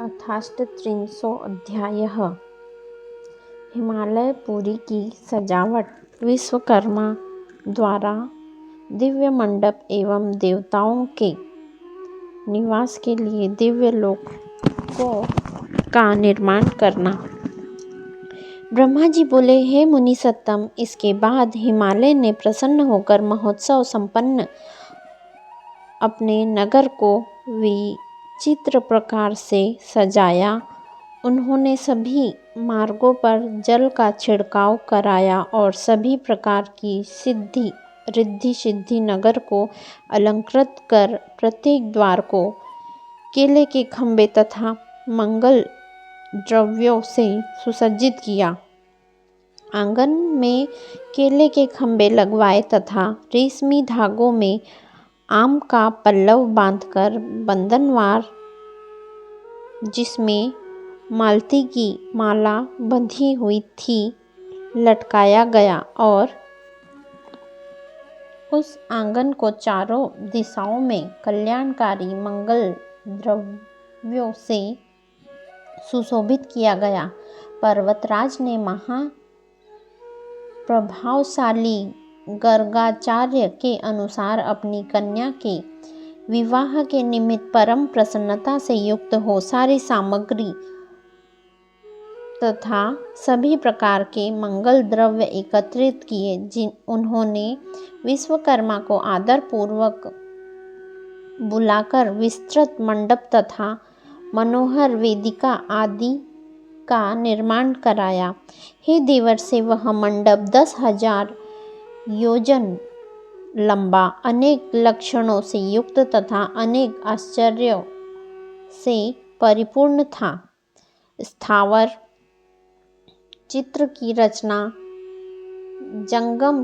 अथाष्टत्रिंशो अध्यायः। हिमालयपुरी की सजावट विश्वकर्मा द्वारा दिव्य मंडप एवं देवताओं के निवास के लिए दिव्य लोकों का निर्माण करना। ब्रह्मा जी बोले, हे मुनि सत्तम, इसके बाद हिमालय ने प्रसन्न होकर महोत्सव संपन्न अपने नगर को विचित्र प्रकार से सजाया। उन्होंने सभी मार्गों पर जल का छिड़काव कराया और सभी प्रकार की रिद्धि सिद्धि नगर को अलंकृत कर प्रत्येक द्वार को केले के खंभे तथा मंगल द्रव्यों से सुसज्जित किया। आंगन में केले के खंभे लगवाए तथा रेशमी धागों में आम का पल्लव बांधकर बंधनवार जिसमें मालती की माला बंधी हुई थी लटकाया गया और उस आंगन को चारों दिशाओं में कल्याणकारी मंगल द्रव्यों से सुशोभित किया गया। पर्वतराज ने प्रभावशाली गर्गाचार्य के अनुसार अपनी कन्या के विवाह के निमित्त परम प्रसन्नता से युक्त हो सारी सामग्री तथा सभी प्रकार के मंगल द्रव्य एकत्रित किए। उन्होंने विश्वकर्मा को आदर पूर्वक बुलाकर विस्तृत मंडप तथा मनोहर वेदिका आदि का निर्माण कराया। हे देवर्षि, वह मंडप 10,000 योजन लंबा, अनेक लक्षणों से युक्त तथा अनेक आश्चर्यों से परिपूर्ण था। स्थावर चित्र की रचना जंगम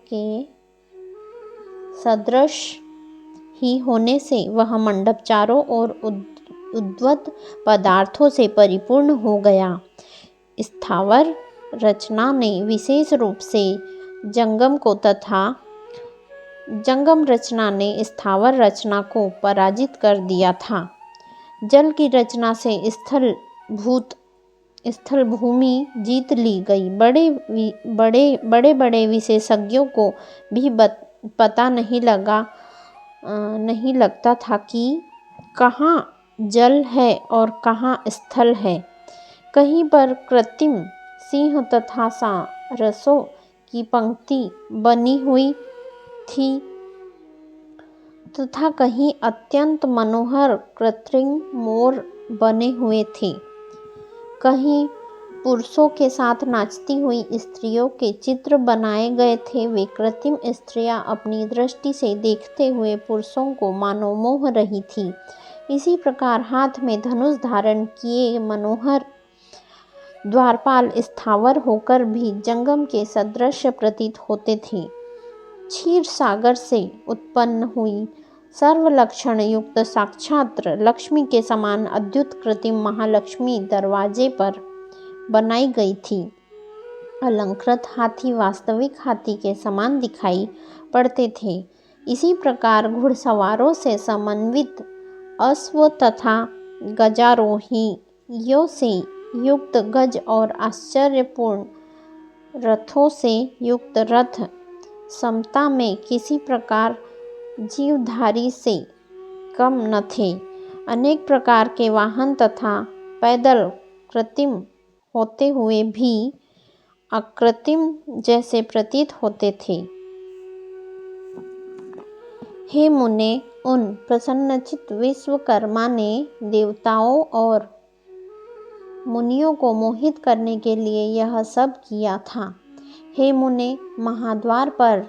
के सदृश ही होने से वह मंडप चारों ओर उद्वत पदार्थों से परिपूर्ण हो गया। स्थावर रचना ने विशेष रूप से जंगम रचना ने स्थावर रचना को पराजित कर दिया था। जल की रचना से स्थल भूमि जीत ली गई। बड़े विशेषज्ञों को भी पता नहीं लगता था कि कहाँ जल है और कहाँ स्थल है। कहीं पर कृत्रिम सिंह तथा सारसों की पंक्ति बनी हुई थी तथा कहीं अत्यंत मनोहर कृत्रिम मोर बने हुए थे। कहीं पुरुषों के साथ नाचती हुई स्त्रियों के चित्र बनाए गए थे। वे कृत्रिम स्त्रियां अपनी दृष्टि से देखते हुए पुरुषों को मानो मोह रही थी। इसी प्रकार हाथ में धनुष धारण किए मनोहर द्वारपाल स्थावर होकर भी जंगम के सदृश प्रतीत होते थे। क्षीर सागर से उत्पन्न हुई सर्वलक्षण युक्त साक्षात लक्ष्मी के समान अद्भुत कृत्रिम महालक्ष्मी दरवाजे पर बनाई गई थी। अलंकृत हाथी वास्तविक हाथी के समान दिखाई पड़ते थे। इसी प्रकार घुड़सवारों से समन्वित अश्व तथा गजारोहियों से युक्त गज और आश्चर्यपूर्ण रथों से युक्त रथ समता में किसी प्रकार जीवधारी से कम न थे। अनेक प्रकार के वाहन तथा पैदल कृत्रिम होते हुए भी अकृत्रिम जैसे प्रतीत होते थे। हे मुने, उन प्रसन्नचित्त विश्वकर्मा ने देवताओं और मुनियों को मोहित करने के लिए यह सब किया था। हे मुने, महाद्वार पर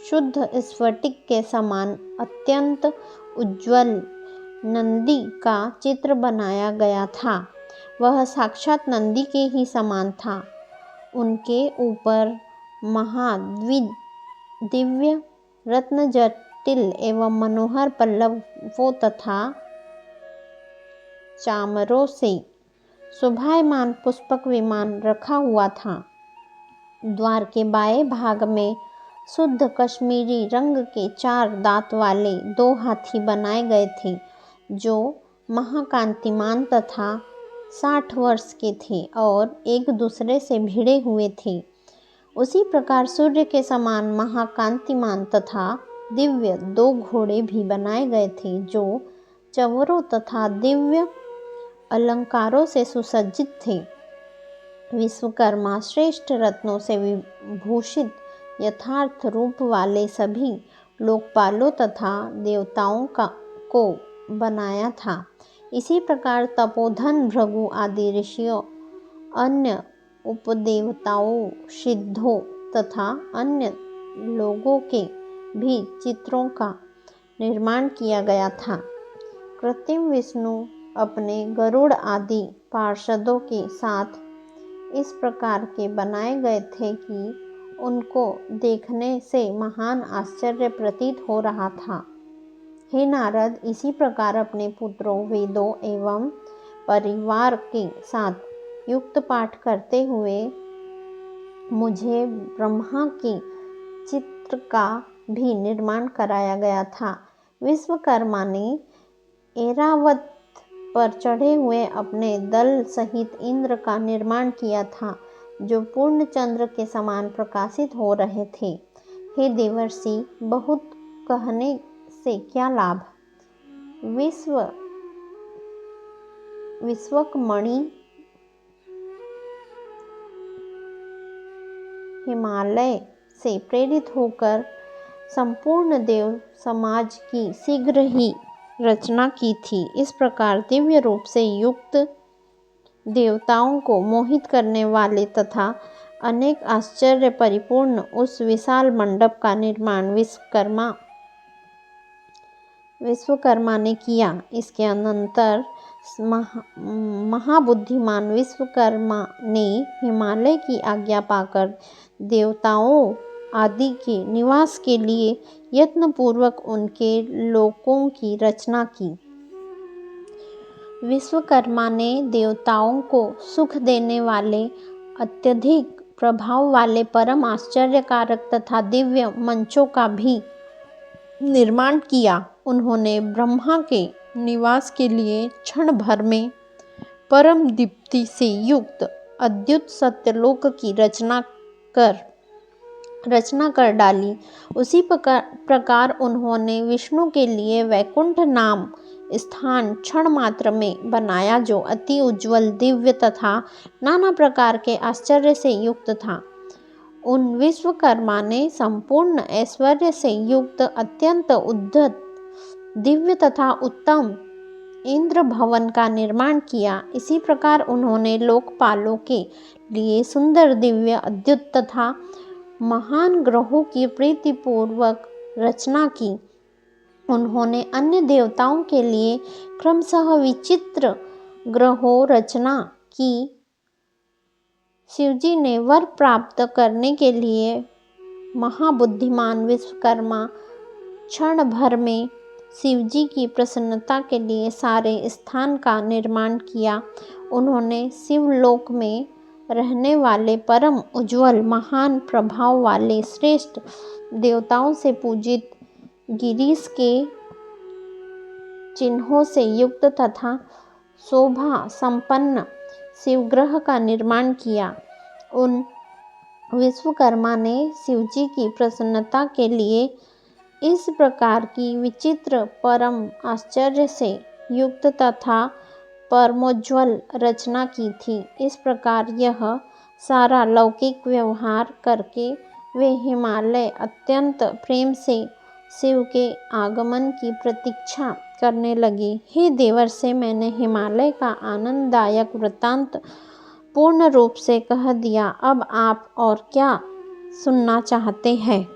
शुद्ध स्फटिक के समान अत्यंत उज्ज्वल नंदी का चित्र बनाया गया था। वह साक्षात नंदी के ही समान था। उनके ऊपर दिव्य रत्न जटिल एवं मनोहर पल्लवों तथा चामरों से शोभायमान पुष्पक विमान रखा हुआ था। द्वार के बाएं भाग में शुद्ध कश्मीरी रंग के 4 दांत वाले 2 हाथी बनाए गए थे, जो महाकांतिमान तथा 60 वर्ष के थे और एक दूसरे से भिड़े हुए थे। उसी प्रकार सूर्य के समान महाकांतिमान तथा दिव्य 2 घोड़े भी बनाए गए थे, जो चवरों तथा दिव्य अलंकारों से सुसज्जित थे। विश्वकर्मा श्रेष्ठ रत्नों से विभूषित यथार्थ रूप वाले सभी लोकपालों तथा देवताओं को बनाया था। इसी प्रकार तपोधन, भृगु आदि ऋषियों, अन्य उपदेवताओं, सिद्धों तथा अन्य लोगों के भी चित्रों का निर्माण किया गया था। कृत्रिम विष्णु अपने गरुड़ आदि पार्षदों के साथ इस प्रकार के बनाए गए थे कि उनको देखने से महान आश्चर्य प्रतीत हो रहा था। हे नारद, इसी प्रकार अपने पुत्रों, वेदों एवं परिवार के साथ युक्त पाठ करते हुए मुझे ब्रह्मा के चित्र का भी निर्माण कराया गया था। विश्वकर्मा ने ऐरावत पर चढ़े हुए अपने दल सहित इंद्र का निर्माण किया था, जो पूर्ण चंद्र के समान प्रकाशित हो रहे थे। हे देवर्षि, बहुत कहने से क्या लाभ। विश्वकमणि हिमालय से प्रेरित होकर संपूर्ण देव समाज की शीघ्र ही रचना की थी। इस प्रकार दिव्य रूप से युक्त देवताओं को मोहित करने वाले तथा अनेक आश्चर्य परिपूर्ण उस विशाल मंडप का निर्माण विश्वकर्मा ने किया। इसके अनंतर महाबुद्धिमान विश्वकर्मा ने हिमालय की आज्ञा पाकर देवताओं आदि के निवास के लिए यत्नपूर्वक उनके लोकों की रचना की। विश्वकर्मा ने देवताओं को सुख देने वाले अत्यधिक प्रभाव वाले परम आश्चर्यकारक तथा दिव्य मंचों का भी निर्माण किया। उन्होंने ब्रह्मा के निवास के लिए क्षण भर में परम दीप्ति से युक्त अद्भुत सत्यलोक की रचना कर डाली। उसी प्रकार उन्होंने विष्णु के लिए वैकुंठ नाम स्थान क्षण मात्र में बनाया, जो अति उज्ज्वल, दिव्य तथा नाना प्रकार के आश्चर्य से युक्त था। उन विश्वकर्मा ने संपूर्ण ऐश्वर्य से युक्त अत्यंत उद्धत, दिव्य तथा उत्तम इंद्र भवन का निर्माण किया। इसी प्रकार उन्होंने लोकपालों के लिए सुंदर, दिव्य, अद्भुत तथा महान ग्रहों की प्रीतिपूर्वक रचना की। उन्होंने अन्य देवताओं के लिए क्रमशः विचित्र ग्रहों रचना की। शिवजी ने वर प्राप्त करने के लिए महाबुद्धिमान विश्वकर्मा क्षण भर में शिवजी की प्रसन्नता के लिए सारे स्थान का निर्माण किया। उन्होंने शिवलोक में रहने वाले परम उज्ज्वल, महान प्रभाव वाले श्रेष्ठ देवताओं से पूजित गिरीश के चिन्हों से युक्त तथा शोभा संपन्न शिवग्रह का निर्माण किया। उन विश्वकर्मा ने शिवजी की प्रसन्नता के लिए इस प्रकार की विचित्र, परम आश्चर्य से युक्त तथा परमोज्वल रचना की थी। इस प्रकार यह सारा लौकिक व्यवहार करके वे हिमालय अत्यंत प्रेम से शिव के आगमन की प्रतीक्षा करने लगे। हे देवर्षि, मैंने हिमालय का आनंददायक वृत्तांत पूर्ण रूप से कह दिया। अब आप और क्या सुनना चाहते हैं?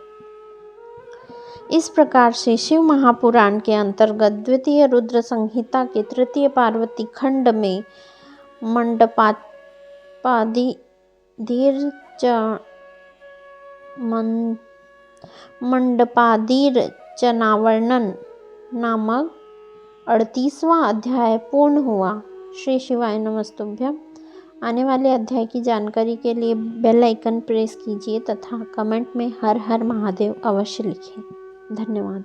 इस प्रकार से शिव महापुराण के अंतर्गत द्वितीय रुद्र संहिता के तृतीय पार्वती खंड में मंडपादीर्चनावर्णन नामक 38वां अध्याय पूर्ण हुआ। श्री शिवाय नमस्तुभ्यं। आने वाले अध्याय की जानकारी के लिए बेल आइकन प्रेस कीजिए तथा कमेंट में हर हर महादेव अवश्य लिखें। धन्यवाद।